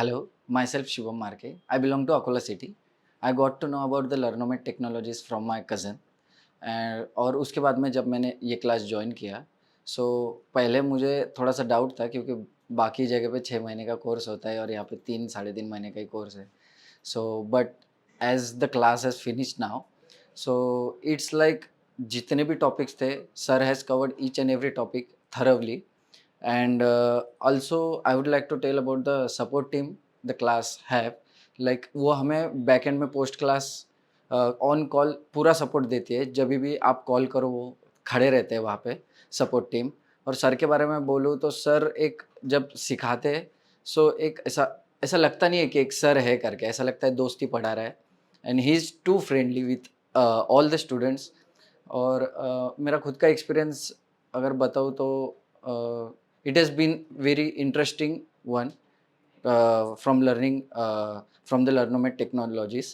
Hello, myself Shivam Marke. I belong to Akola city. I got to know about the Learnomate Technologies from my cousin. और उसके बाद में जब मैंने ये क्लास ज्वाइन किया, सो पहले मुझे थोड़ा सा डाउट था क्योंकि बाकी जगह पे 6 महीने का कोर्स होता है और यहाँ पे 3 साढ़े 3 महीने का ही कोर्स है. So but as the class has finished now, so it's like जितने भी टॉपिक्स थे, sir has covered each and every topic thoroughly. And also I would like to tell about the support team the class have. Like वो हमें back and में post class on call पूरा support देती है. जब भी आप कॉल करो वो खड़े रहते हैं वहाँ पे सपोर्ट टीम. और सर के बारे में बोलूँ तो सर एक जब सिखाते हैं, सो एक ऐसा ऐसा लगता नहीं है कि एक सर है करके, ऐसा लगता है दोस्ती पढ़ा रहा है. And he is too friendly with all the students. और मेरा खुद का एक्सपीरियंस अगर बताऊँ तो it has been very interesting one from learning from the Learnomate Technologies.